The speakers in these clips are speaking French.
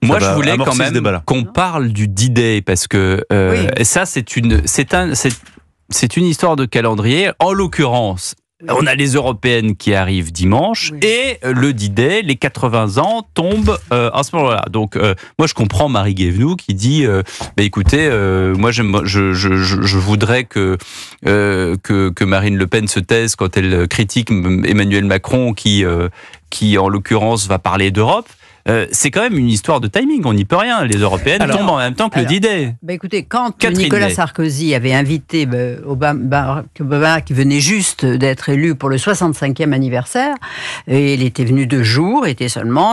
Moi, je voulais quand même qu'on parle du D-Day, parce que ça, c'est une histoire de calendrier. En l'occurrence, on a les européennes qui arrivent dimanche et le D-Day, les 80 ans, tombent à ce moment-là. Donc, moi, je comprends Marie Guévenoux qui dit écoutez, moi, je voudrais que Marine Le Pen se taise quand elle critique Emmanuel Macron qui en l'occurrence, va parler d'Europe. C'est quand même une histoire de timing, on n'y peut rien. Les européennes tombent en même temps que le D-Day. Écoutez, quand Nicolas Sarkozy avait invité Obama, qui venait juste d'être élu pour le 65e anniversaire, et il était venu 2 jours,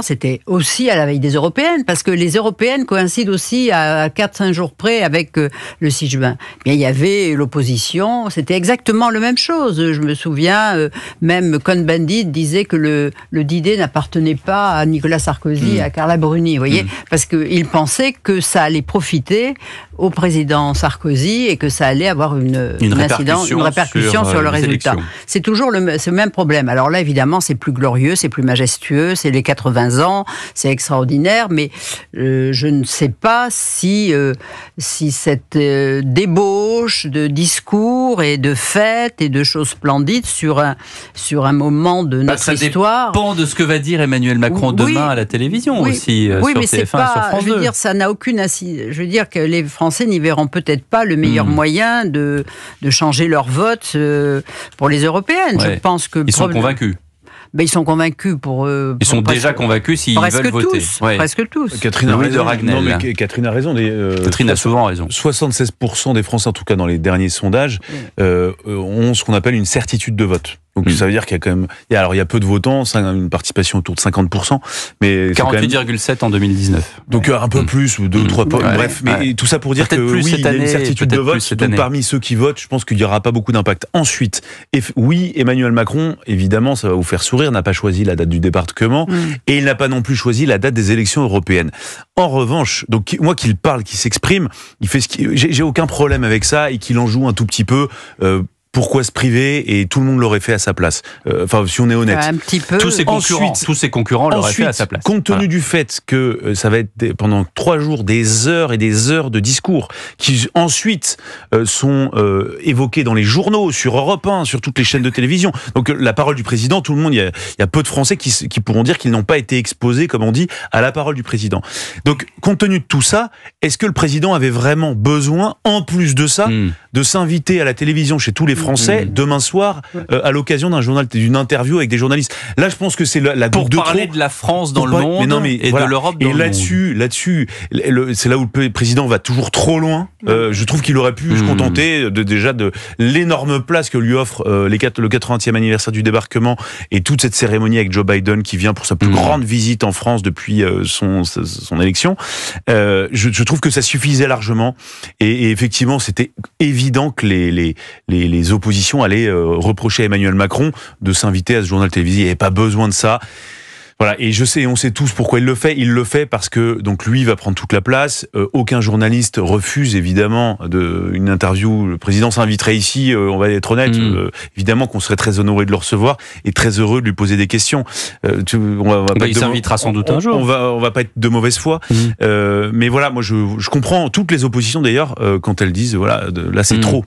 c'était aussi à la veille des européennes, parce que les européennes coïncident aussi à 4-5 jours près avec le 6 juin. Bien, il y avait l'opposition, c'était exactement la même chose. Je me souviens, même Cohn-Bendit disait que le D-Day n'appartenait pas à Nicolas Sarkozy, à Carla Bruni, vous voyez, parce qu'il pensait que ça allait profiter au président Sarkozy et que ça allait avoir une répercussion sur le résultat. C'est toujours ce même problème. Alors là, évidemment, c'est plus glorieux, c'est plus majestueux, c'est les 80 ans, c'est extraordinaire, mais je ne sais pas si cette débauche de discours et de fêtes et de choses splendides sur un moment de notre histoire... Ça dépend de ce que va dire Emmanuel Macron demain à la télévision aussi, sur mais TF1 et sur France 2. Je veux dire, ça n'a aucune assise. Je veux dire que les Français n'y verront peut-être pas le meilleur moyen de changer leur vote pour les européennes. Je pense que ils sont convaincus. Ils sont convaincus Ils sont déjà convaincus s'ils veulent voter. Presque tous. Catherine a raison. Catherine a raison. Catherine a souvent raison. 76% des Français, en tout cas dans les derniers sondages, ont ce qu'on appelle une certitude de vote. Donc ça veut dire qu'il y a quand même... il y a peu de votants, une participation autour de 50%. Mais 48,7 en 2019. Donc un peu plus, ou 2 ou 3 points. Bref, mais tout ça pour dire que il y a une certitude de vote. Donc parmi ceux qui votent, je pense qu'il n'y aura pas beaucoup d'impact. Ensuite, Emmanuel Macron, évidemment, ça va vous faire sourire, n'a pas choisi la date du débarquement et il n'a pas non plus choisi la date des élections européennes. En revanche, donc moi qu'il parle, qu'il s'exprime, il fait j'ai aucun problème avec ça et qu'il en joue un tout petit peu. Pourquoi se priver, et tout le monde l'aurait fait à sa place. Si on est honnête. Un petit peu. Tous ses concurrents l'auraient fait à sa place. Compte tenu du fait que ça va être pendant 3 jours des heures et des heures de discours qui ensuite sont évoqués dans les journaux, sur Europe 1, sur toutes les chaînes de télévision. Donc la parole du président, tout le monde, il y a peu de Français qui pourront dire qu'ils n'ont pas été exposés, comme on dit, à la parole du président. Donc compte tenu de tout ça, est-ce que le président avait vraiment besoin, en plus de ça, de s'inviter à la télévision chez tous les Français demain soir à l'occasion d'une interview avec des journalistes? Là, je pense que c'est la goutte de trop. Pour parler de la France dans le monde et de l'Europe dans le monde. Et là-dessus, c'est là où le président va toujours trop loin. Je trouve qu'il aurait pu se contenter déjà de l'énorme place que lui offre le 80e anniversaire du débarquement et toute cette cérémonie avec Joe Biden qui vient pour sa plus grande visite en France depuis son élection. Je trouve que ça suffisait largement et effectivement, c'était évident que les oppositions allaient reprocher à Emmanuel Macron de s'inviter à ce journal télévisé. Il n'y avait pas besoin de ça. Voilà, et on sait tous pourquoi il le fait. Il le fait parce que donc lui va prendre toute la place. Aucun journaliste refuse évidemment une interview. Le président s'inviterait ici. On va être honnête. Évidemment qu'on serait très honoré de le recevoir et très heureux de lui poser des questions. Il s'invitera sans doute un jour. On va pas être de mauvaise foi. Mais voilà, moi je comprends toutes les oppositions d'ailleurs quand elles disent là c'est trop.